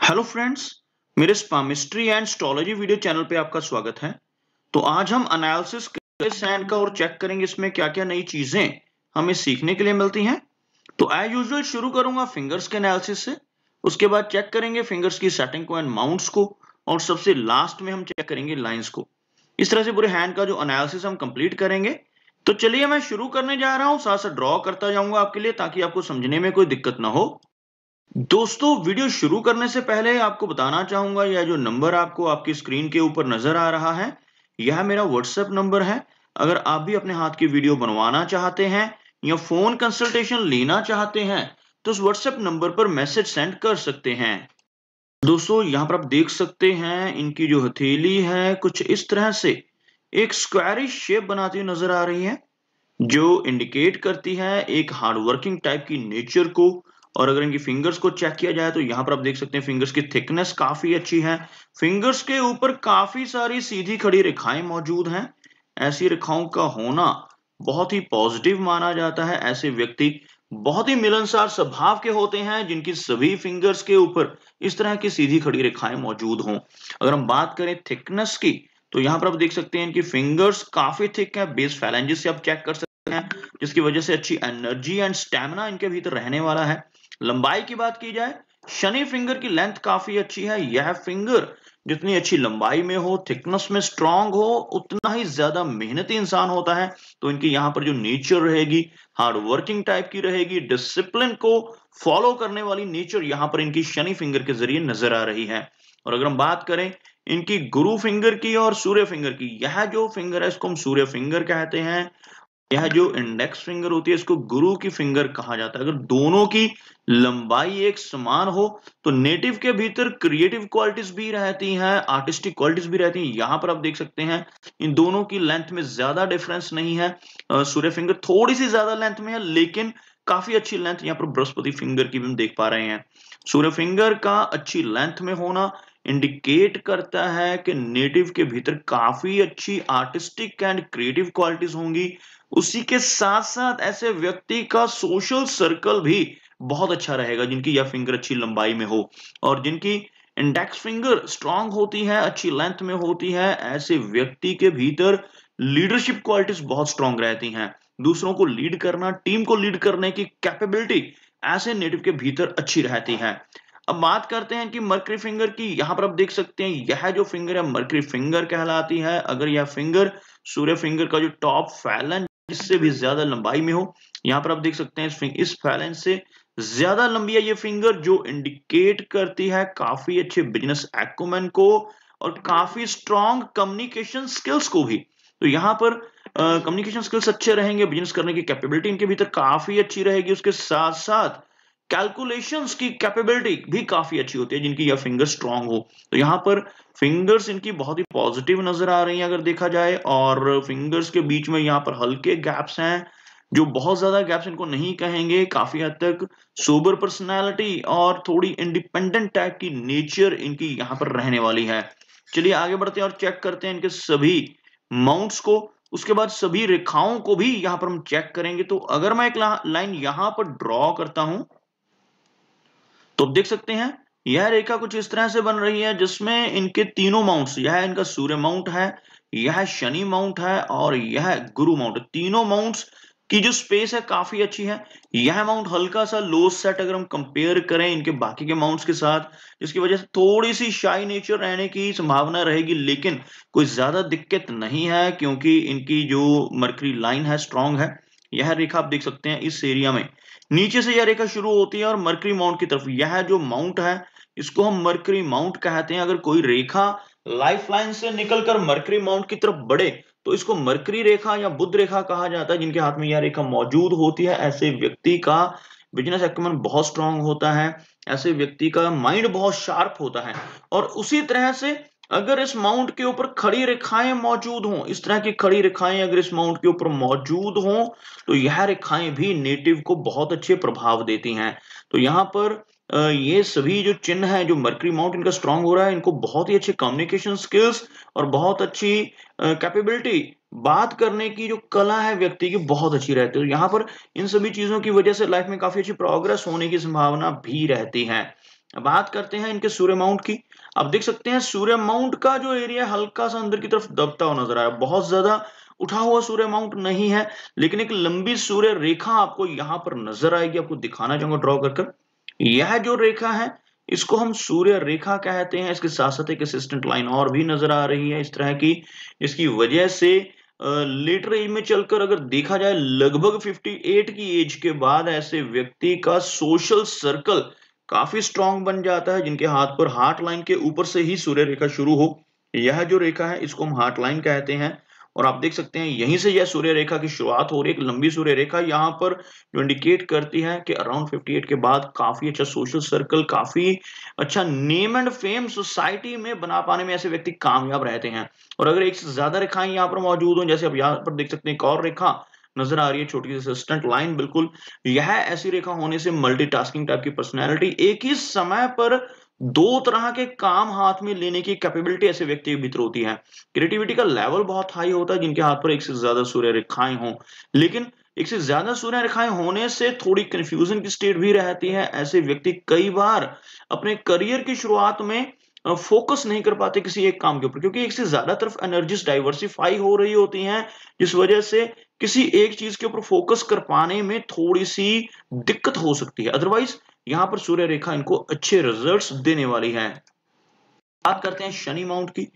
Hello friends, मेरे स्पामिस्ट्री and astrology video channel पे आपका स्वागत है। तो आज हम एनालिसिस सैंड का और चेक करेंगे इसमें क्या-क्या नई चीजें हमें सीखने के लिए मिलती हैं। तो एज यूजुअल शुरू करूंगा फिंगर्स के एनालिसिस से, उसके बाद चेक करेंगे फिंगर्स की सेटिंग को एंड माउंट्स को, और सबसे लास्ट में हम चेक करेंगे लाइंस को। इस तरह से पूरे हैंड का जो एनालिसिस हम कंप्लीट करेंगे। तो चलिए मैं शुरू करने जा रहा हूँ, साथ साथ ड्रॉ करता जाऊंगा आपके लिए ताकि आपको समझने में कोई दिक्कत ना हो। दोस्तों, वीडियो शुरू करने से पहले आपको बताना चाहूंगा, यह जो नंबर आपको आपकी स्क्रीन के ऊपर नजर आ रहा है, यह मेरा व्हाट्सएप नंबर है। अगर आप भी अपने हाथ की वीडियो बनवाना चाहते हैं या फोन कंसल्टेशन लेना चाहते हैं तो उस व्हाट्सएप नंबर पर मैसेज सेंड कर सकते हैं। दोस्तों, यहाँ पर आप देख सकते हैं इनकी जो हथेली है कुछ इस तरह से एक स्क्वायरिश शेप बनाती हुई नजर आ रही है, जो इंडिकेट करती है एक हार्डवर्किंग टाइप की नेचर को। और अगर इनकी फिंगर्स को चेक किया जाए तो यहाँ पर आप देख सकते हैं फिंगर्स की थिकनेस काफी अच्छी है। फिंगर्स के ऊपर काफी सारी सीधी खड़ी रेखाएं मौजूद हैं। ऐसी रेखाओं का होना बहुत ही पॉजिटिव माना जाता है। ऐसे व्यक्ति बहुत ही मिलनसार स्वभाव के होते हैं जिनकी सभी फिंगर्स के ऊपर इस तरह की सीधी खड़ी रेखाएं मौजूद हों। अगर हम बात करें थिकनेस की तो यहाँ पर आप देख सकते हैं इनकी फिंगर्स काफी थिक है। बेस फैलेंजेस से आप चेक कर सकते हैं, जिसकी वजह से अच्छी एनर्जी एंड स्टैमिना इनके भीतर रहने वाला है। लंबाई की बात की जाए, शनि फिंगर की लेंथ काफी अच्छी है। यह फिंगर जितनी अच्छी लंबाई में हो, थिकनेस में स्ट्रांग हो, उतना ही ज्यादा मेहनती इंसान होता है। तो इनकी यहाँ पर जो नेचर रहेगी हार्ड वर्किंग टाइप की रहेगी, डिसिप्लिन को फॉलो करने वाली नेचर यहाँ पर इनकी शनि फिंगर के जरिए नजर आ रही है। और अगर हम बात करें इनकी गुरु फिंगर की और सूर्य फिंगर की, यह जो फिंगर है इसको हम सूर्य फिंगर कहते हैं। यह जो इंडेक्स फिंगर होती है इसको गुरु की फिंगर कहा जाता है। अगर दोनों की लंबाई एक समान हो तो नेटिव के भीतर क्रिएटिव क्वालिटीज भी रहती हैं, आर्टिस्टिक क्वालिटीज भी रहती हैं। यहाँ पर आप देख सकते हैं इन दोनों की लेंथ में ज्यादा डिफरेंस नहीं है। सूर्य फिंगर थोड़ी सी ज्यादा लेंथ में है, लेकिन काफी अच्छी लेंथ यहाँ पर बृहस्पति फिंगर की भी हम देख पा रहे हैं। सूर्य फिंगर का अच्छी लेंथ में होना इंडिकेट करता है कि नेटिव के भीतर काफी अच्छी आर्टिस्टिक एंड क्रिएटिव क्वालिटीज होंगी। उसी के साथ साथ ऐसे व्यक्ति का सोशल सर्कल भी बहुत अच्छा रहेगा जिनकी यह फिंगर अच्छी लंबाई में हो और जिनकी इंडेक्स फिंगर स्ट्रांग होती है, अच्छी लेंथ में होती है। ऐसे व्यक्ति के भीतर लीडरशिप क्वालिटीज बहुत स्ट्रांग रहती हैं। दूसरों को लीड करना, टीम को लीड करने की कैपेबिलिटी ऐसे नेटिव के भीतर अच्छी रहती है। अब बात करते हैं कि मर्करी फिंगर की। यहाँ पर आप देख सकते हैं यह जो फिंगर है मर्करी फिंगर कहलाती है। अगर यह फिंगर सूर्य फिंगर का जो टॉप फैलेंज इससे भी ज्यादा लंबाई में हो, यहाँ पर आप देख सकते हैं इस फैलेंज से ज्यादा लंबी है ये फिंगर, जो इंडिकेट करती है काफी अच्छे बिजनेस एक्यूमेन को और काफी स्ट्रॉन्ग कम्युनिकेशन स्किल्स को भी। तो यहाँ पर कम्युनिकेशन स्किल्स अच्छे रहेंगे, बिजनेस करने की कैपेबिलिटी इनके भीतर काफी अच्छी रहेगी। उसके साथ साथ कैलकुलेशंस की कैपेबिलिटी भी काफी अच्छी होती है जिनकी यह फिंगर स्ट्रांग हो। तो यहाँ पर फिंगर्स इनकी बहुत ही पॉजिटिव नजर आ रही हैं अगर देखा जाए। और फिंगर्स के बीच में यहाँ पर हल्के गैप्स हैं, जो बहुत ज्यादा गैप्स इनको नहीं कहेंगे। काफी हद तक सोबर पर्सनैलिटी और थोड़ी इंडिपेंडेंट टाइप की नेचर इनकी यहाँ पर रहने वाली है। चलिए आगे बढ़ते हैं और चेक करते हैं इनके सभी माउंट्स को। उसके बाद सभी रेखाओं को भी यहाँ पर हम चेक करेंगे। तो अगर मैं एक लाइन यहाँ पर ड्रॉ करता हूं तो आप देख सकते हैं यह रेखा कुछ इस तरह से बन रही है जिसमें इनके तीनों माउंट्स, यह इनका सूर्य माउंट है, यह शनि माउंट है और यह गुरु माउंट है। तीनों माउंट्स की जो स्पेस है काफी अच्छी है। यह माउंट हल्का सा लो सेट अगर हम कंपेयर करें इनके बाकी के माउंट्स के साथ, जिसकी वजह से थोड़ी सी शाई नेचर रहने की संभावना रहेगी, लेकिन कोई ज्यादा दिक्कत नहीं है क्योंकि इनकी जो मर्करी लाइन है स्ट्रांग है। यह रेखा आप देख सकते हैं इस एरिया में नीचे से यह रेखा शुरू होती है और मर्करी माउंट की तरफ, यह जो माउंट है इसको हम मर्करी माउंट कहते हैं। अगर कोई रेखा लाइफ लाइन से निकलकर मर्करी माउंट की तरफ बढ़े तो इसको मर्करी रेखा या बुध रेखा कहा जाता है। जिनके हाथ में यह रेखा मौजूद होती है, ऐसे व्यक्ति का बिजनेस एक्यूमेन बहुत स्ट्रांग होता है, ऐसे व्यक्ति का माइंड बहुत शार्प होता है। और उसी तरह से अगर इस माउंट के ऊपर खड़ी रेखाएं मौजूद हों, इस तरह की खड़ी रेखाएं अगर इस माउंट के ऊपर मौजूद हों तो यह रेखाएं भी नेटिव को बहुत अच्छे प्रभाव देती हैं। तो यहाँ पर ये सभी जो चिन्ह है, जो मर्करी माउंट इनका स्ट्रांग हो रहा है, इनको बहुत ही अच्छे कम्युनिकेशन स्किल्स और बहुत अच्छी कैपेबिलिटी, बात करने की जो कला है व्यक्ति की बहुत अच्छी रहती है। तो यहाँ पर इन सभी चीजों की वजह से लाइफ में काफी अच्छी प्रोग्रेस होने की संभावना भी रहती है। बात करते हैं इनके सूर्य माउंट की। आप देख सकते हैं सूर्य माउंट का जो एरिया हल्का सा अंदर की तरफ दबता हुआ नजर आ रहा है, बहुत ज्यादा उठा हुआ सूर्य माउंट नहीं है, लेकिन एक लंबी सूर्य रेखा आपको यहां पर नजर आएगी। आपको दिखाना चाहूंगा ड्रॉ कर कर। यह जो रेखा है इसको हम सूर्य रेखा कहते हैं। इसके साथ साथ एक असिस्टेंट लाइन और भी नजर आ रही है इस तरह की। इसकी वजह से लेटर एज में चलकर अगर देखा जाए लगभग 58 की एज के बाद ऐसे व्यक्ति का सोशल सर्कल काफी स्ट्रांग बन जाता है, जिनके हाथ पर हार्ट लाइन के ऊपर से ही सूर्य रेखा शुरू हो। यह जो रेखा है इसको हम हार्ट लाइन कहते हैं। और आप देख सकते हैं यहीं से यह सूर्य रेखा की शुरुआत हो रही है, एक लंबी सूर्य रेखा यहाँ पर जो इंडिकेट करती है कि अराउंड 58 के बाद काफी अच्छा सोशल सर्कल, काफी अच्छा नेम एंड फेम सोसाइटी में बना पाने में ऐसे व्यक्ति कामयाब रहते हैं। और अगर एक से ज्यादा रेखाएं यहाँ पर मौजूद हो, जैसे आप यहाँ पर देख सकते हैं एक और रेखा नजर आ रही है, छोटी सी असिस्टेंट लाइन, बिल्कुल यह ऐसी रेखा होने से मल्टीटास्किंग टाइप की पर्सनैलिटी, एक ही समय पर दो तरह के काम हाथ में लेने की कैपेबिलिटी ऐसे व्यक्ति के भीतर होती है। क्रिएटिविटी का लेवल बहुत हाई होता है जिनके हाथ पर एक से ज्यादा सूर्य रेखाएं हों। लेकिन एक से ज्यादा सूर्य रेखाएं होने से थोड़ी कंफ्यूजन की स्टेट भी रहती है। ऐसे व्यक्ति कई बार अपने करियर की शुरुआत में फोकस नहीं कर पाते किसी एक काम के ऊपर, क्योंकि एक से ज्यादा तरफ एनर्जीज डाइवर्सिफाई हो रही होती हैं, जिस वजह से किसी एक चीज के ऊपर फोकस कर पाने में थोड़ी सी दिक्कत हो सकती है। अदरवाइज यहाँ पर सूर्य रेखा इनको अच्छे रिजल्ट्स देने वाली है। बात करते हैं शनि माउंट की।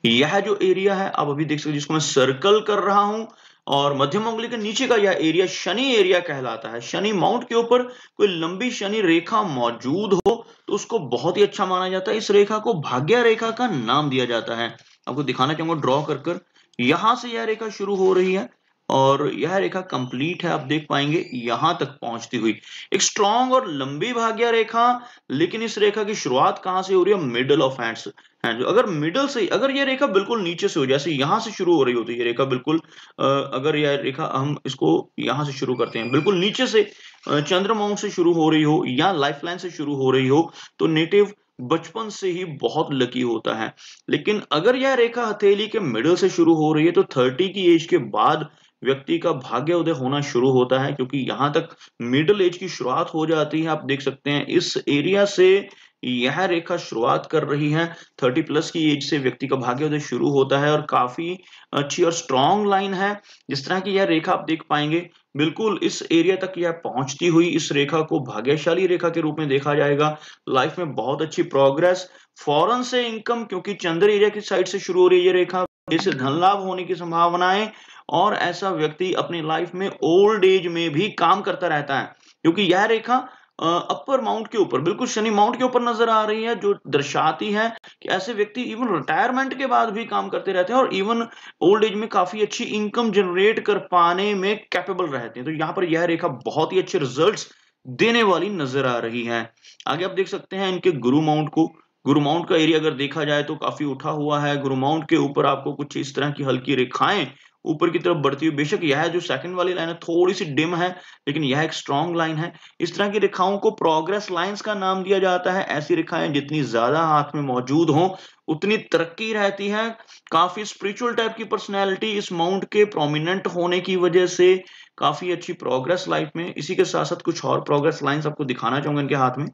यह जो एरिया है आप अभी देख सकते हैं, जिसको मैं सर्कल कर रहा हूं, और मध्यम उंगली के नीचे का यह एरिया शनि एरिया कहलाता है। शनि माउंट के ऊपर कोई लंबी शनि रेखा मौजूद हो तो उसको बहुत ही अच्छा माना जाता है। इस रेखा को भाग्य रेखा का नाम दिया जाता है। आपको दिखाना चाहूंगा ड्रॉ कर कर। यहां से यह रेखा शुरू हो रही है और यह रेखा कंप्लीट है, आप देख पाएंगे यहां तक पहुंचती हुई एक स्ट्रॉन्ग और लंबी भाग्य रेखा। लेकिन इस रेखा की शुरुआत कहां से हो रही है? मिडल ऑफ हैंड्स है। जो अगर मिडल से, अगर यह रेखा बिल्कुल नीचे से हो, जैसे यहां से शुरू हो रही होती है ये रेखा बिल्कुल, अगर यह रेखा हम इसको यहां से शुरू करते हैं, बिल्कुल नीचे से चंद्रमाउंट से शुरू हो रही हो या लाइफलाइन से शुरू हो रही हो, तो नेटिव बचपन से ही बहुत लकी होता है। लेकिन अगर यह रेखा हथेली के मिडल से शुरू हो रही है तो 30 की एज के बाद व्यक्ति का भाग्य उदय होना शुरू होता है, क्योंकि यहां तक मिडिल एज की शुरुआत हो जाती है। आप देख सकते हैं इस एरिया से यह रेखा शुरुआत कर रही है। 30 प्लस की एज से व्यक्ति का भाग्योदय शुरू होता है और काफी अच्छी और स्ट्रॉन्ग लाइन है। जिस तरह की यह रेखा आप देख पाएंगे बिल्कुल इस एरिया तक यह पहुंचती हुई, इस रेखा को भाग्यशाली रेखा के रूप में देखा जाएगा। लाइफ में बहुत अच्छी प्रोग्रेस, फॉरेन से इनकम, क्योंकि चंद्र एरिया की साइड से शुरू हो रही है ये रेखा, इससे धन लाभ होने की संभावनाएं। और ऐसा व्यक्ति अपनी लाइफ में ओल्ड एज में भी काम करता रहता है, क्योंकि यह रेखा अपर माउंट के ऊपर, बिल्कुल शनि माउंट के ऊपर नजर आ रही है, जो दर्शाती है कि ऐसे व्यक्ति इवन रिटायरमेंट के बाद भी काम करते रहते हैं और इवन ओल्ड एज में काफी अच्छी इनकम जनरेट कर पाने में कैपेबल रहते हैं। तो यहाँ पर यह रेखा बहुत ही अच्छे रिजल्ट्स देने वाली नजर आ रही है। आगे आप देख सकते हैं इनके गुरु माउंट को। गुरु माउंट का एरिया अगर देखा जाए तो काफी उठा हुआ है। गुरु माउंट के ऊपर आपको कुछ इस तरह की हल्की रेखाएं ऊपर की तरफ बढ़ती हुई, बेशक यह जो सेकंड वाली लाइन है थोड़ी सी डिम है, लेकिन यह एक स्ट्रॉन्ग लाइन है। इस तरह की रेखाओं को प्रोग्रेस लाइंस का नाम दिया जाता है। ऐसी रेखाएं जितनी ज्यादा हाथ में मौजूद हो उतनी तरक्की रहती है। काफी स्पिरिचुअल टाइप की पर्सनैलिटी इस माउंट के प्रोमिनेंट होने की वजह से काफी अच्छी प्रोग्रेस लाइफ में। इसी के साथ साथ कुछ और प्रोग्रेस लाइंस आपको दिखाना चाहूंगा इनके हाथ में।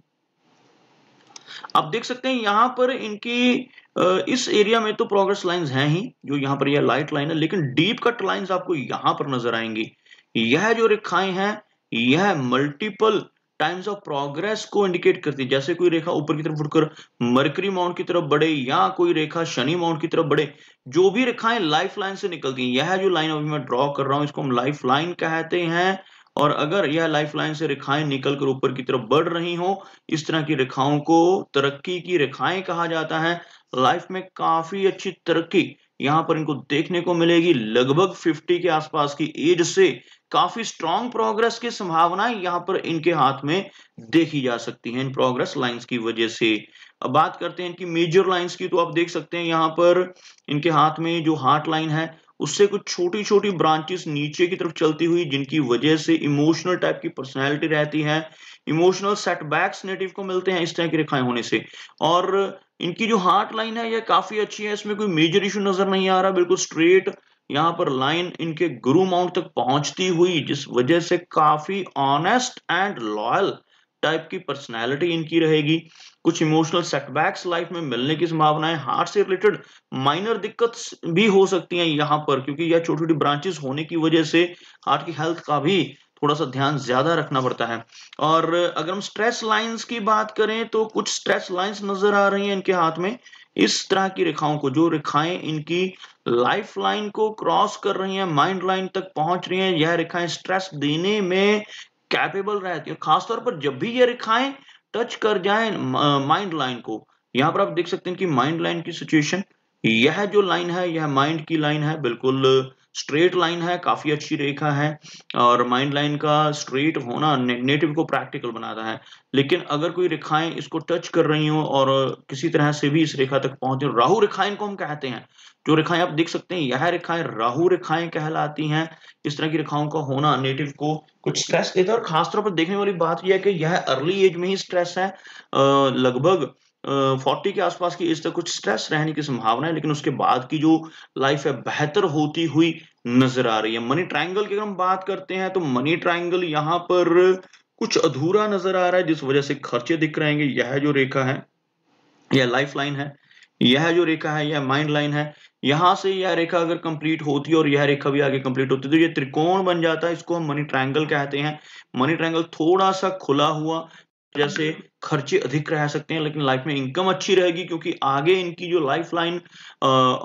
आप देख सकते हैं यहाँ पर इनकी इस एरिया में तो प्रोग्रेस लाइंस हैं ही, जो यहाँ पर यह लाइट लाइन है, लेकिन डीप कट लाइंस आपको यहाँ पर नजर आएंगी। यह जो रेखाएं हैं यह मल्टीपल टाइम्स ऑफ प्रोग्रेस को इंडिकेट करती है। जैसे कोई रेखा ऊपर की तरफ उठकर मरकरी माउंट की तरफ बढ़े या कोई रेखा शनि माउंट की तरफ बढ़े, जो भी रेखाएं लाइफ लाइन से निकलती हैं, यह जो लाइन अभी मैं ड्रॉ कर रहा हूं इसको हम लाइफ लाइन कहते हैं। और अगर यह लाइफ लाइन से रेखाएं निकलकर ऊपर की तरफ बढ़ रही हो, इस तरह की रेखाओं को तरक्की की रेखाएं कहा जाता है। लाइफ में काफी अच्छी तरक्की यहाँ पर इनको देखने को मिलेगी। लगभग 50 के आसपास की एज से काफी स्ट्रॉन्ग प्रोग्रेस की संभावनाएं यहाँ पर इनके हाथ में देखी जा सकती हैं इन प्रोग्रेस लाइंस की वजह से। अब बात करते हैं इनकी मेजर लाइंस की, तो आप देख सकते हैं यहाँ पर इनके हाथ में जो हार्ट लाइन है उससे कुछ छोटी छोटी ब्रांचेस नीचे की तरफ चलती हुई, जिनकी वजह से इमोशनल टाइप की पर्सनैलिटी रहती है। इमोशनल सेटबैक्स नेटिव को मिलते हैं इस तरह की रेखाएं होने से। और इनकी जो हार्ट लाइन है यह काफी अच्छी है, इसमें कोई मेजर इशू नजर नहीं आ रहा, बिल्कुल स्ट्रेट यहाँ पर लाइन इनके गुरु माउंट तक पहुंचती हुई, जिस वजह से काफी ऑनेस्ट एंड लॉयल टाइप की पर्सनैलिटी इनकी रहेगी, कुछ इमोशनल सेटबैक्स लाइफ में मिलने की संभावना है, हार्ट से रिलेटेड माइनर दिक्कत भी हो सकती हैं यहाँ पर, क्योंकि यह छोटी-छोटी ब्रांचेस होने की वजह से हार्ट की हेल्थ का भी थोड़ा-सा ध्यान ज़्यादा रखना पड़ता है। और अगर हम स्ट्रेस लाइन्स की बात करें तो कुछ स्ट्रेस लाइन्स नज़र आ रही हैं इनके हाथ में। इस तरह की रेखाओं को, जो रेखाएँ इनकी लाइफ लाइन को क्रॉस कर रही हैं, माइंड लाइन तक पहुँच रही हैं, यह रेखाएँ स्ट्रेस देने में कैपेबल रहती हैं। खास तौर पर जब भी ये रेखाएँ टच कर जाएँ माइंड लाइन को, यहाँ पर आप देख सकते हैं कि माइंड लाइन की सिचुएशन, यह जो लाइन है, यह माइंड की लाइन है, बिल्कुल स्ट्रेट लाइन है, काफ़ी अच्छी रेखा है और माइंड लाइन का स्ट्रेट होना नेगेटिव को प्रैक्टिकल बनाता है। लेकिन अगर कोई रेखाएँ इसको टच कर रही हों और किसी तरह से भी इस रेखा तक पहुँचे, राहु रेखाएँ इनको हम कहते हैं। जो रेखाएँ आप देख सकते हैं, यह रेखाएँ राहु रेखाएँ कहलाती हैं। इस तरह की रेखाओं का होना नेटिव को कुछ स्ट्रेस देता है और खास तौर पर देखने वाली बात यह है कि यह अर्ली एज में ही स्ट्रेस है। लगभग 40 के आसपास की एज तक कुछ स्ट्रेस रहने की संभावना है, लेकिन उसके बाद की जो लाइफ है बेहतर होती हुई नजर आ रही है। मनी ट्रायंगल की अगर हम बात करते हैं तो मनी ट्रायंगल यहाँ पर कुछ अधूरा नजर आ रहा है, जिस वजह से खर्चे दिख रहे हैं। यह जो रेखा है, यह लाइफ लाइन है, यह जो रेखा है, यह माइंड लाइन है। यहाँ से यह रेखा अगर कंप्लीट होती है और यह रेखा भी आगे कंप्लीट होती है तो ये त्रिकोण बन जाता है, इसको हम मनी ट्रायंगल कहते हैं। मनी ट्रायंगल थोड़ा सा खुला हुआ, जैसे खर्चे अधिक रह सकते हैं लेकिन लाइफ में इनकम अच्छी रहेगी, क्योंकि आगे इनकी जो लाइफ लाइन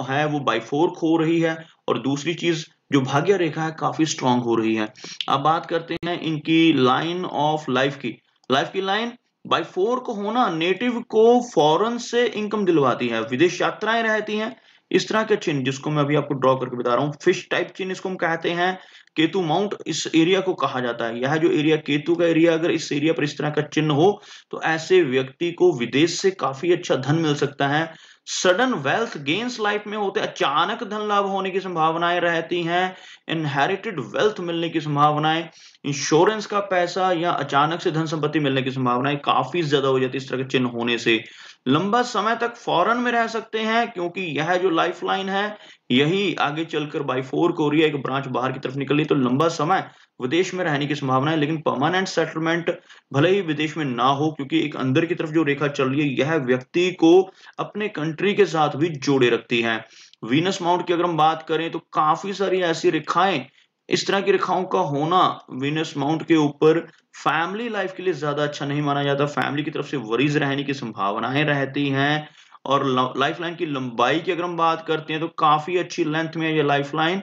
है वो बाई 4 हो रही है और दूसरी चीज जो भाग्य रेखा है काफी स्ट्रांग हो रही है। अब बात करते हैं इनकी लाइन ऑफ लाइफ की। लाइफ की लाइन बाई 4 को होना नेटिव को फॉरेन से इनकम दिलवाती है, विदेश यात्राएं रहती हैं। इस तरह के चिन्ह, जिसको मैं अभी आपको ड्रॉ करके बता रहा हूँ, फिश टाइप चिन्ह इसको हम कहते हैं। केतु माउंट इस एरिया को कहा जाता है। यह जो एरिया केतु का एरिया, अगर इस एरिया पर इस तरह का चिन्ह हो तो ऐसे व्यक्ति को विदेश से काफी अच्छा धन मिल सकता है। सडन वेल्थ गेन्स लाइफ में होते हैं, अचानक धन लाभ होने की संभावनाएं रहती हैं। इनहेरिटेड वेल्थ मिलने की संभावनाएं, इंश्योरेंस का पैसा या अचानक से धन संपत्ति मिलने की संभावनाएं काफी ज्यादा हो जाती है इस तरह के चिन्ह होने से। लंबा समय तक फॉरेन में रह सकते हैं, क्योंकि यह जो लाइफ लाइन है यही आगे चलकर बाई 4 को रही है, एक ब्रांच बाहर की तरफ निकल रही, तो लंबा समय विदेश में रहने की संभावना है। लेकिन परमानेंट सेटलमेंट भले ही विदेश में ना हो, क्योंकि एक अंदर की तरफ जो रेखा चल रही है यह व्यक्ति को अपने कंट्री के साथ भी जोड़े रखती है। वीनस माउंट की अगर हम बात करें तो काफी सारी ऐसी रेखाएं, इस तरह की रेखाओं का होना वीनस माउंट के ऊपर फैमिली लाइफ के लिए ज्यादा अच्छा नहीं माना जाता। फैमिली की तरफ से वरीज रहने की संभावनाएं रहती हैं। और लाइफ लाइन की लंबाई की अगर हम बात करते हैं तो काफी अच्छी लेंथ में ये लाइफ लाइन,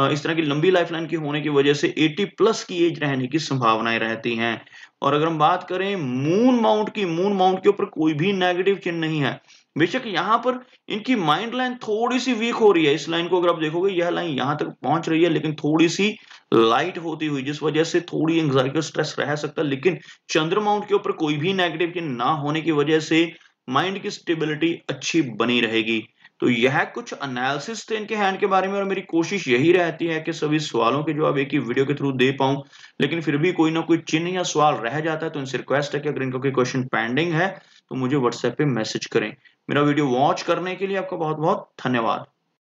इस तरह की लंबी लाइफ लाइन की होने की वजह से 80 प्लस की एज रहने की संभावनाएं रहती हैं। और अगर हम बात करें मून माउंट की, मून माउंट के ऊपर कोई भी नेगेटिव चिन्ह नहीं है। बेशक यहाँ पर इनकी माइंड लाइन थोड़ी सी वीक हो रही है। इस लाइन को अगर आप देखोगे, यह लाइन यहाँ तक पहुंच रही है लेकिन थोड़ी सी लाइट होती हुई, जिस वजह से थोड़ी एंग्जाइटी स्ट्रेस रह सकता है। लेकिन चंद्र माउंट के ऊपर कोई भी नेगेटिव चिन्ह ना होने की वजह से माइंड की स्टेबिलिटी अच्छी बनी रहेगी। तो यह कुछ एनालिसिस थे इनके हैंड के बारे में, और मेरी कोशिश यही रहती है कि सभी सवालों के जवाब एक ही वीडियो के थ्रू दे पाऊं। लेकिन फिर भी कोई ना कोई चिन्ह या सवाल रह जाता है तो इनसे रिक्वेस्ट है कि अगर इनका कोई क्वेश्चन पेंडिंग है तो मुझे व्हाट्सएप पे मैसेज करें। मेरा वीडियो वॉच करने के लिए आपका बहुत बहुत धन्यवाद।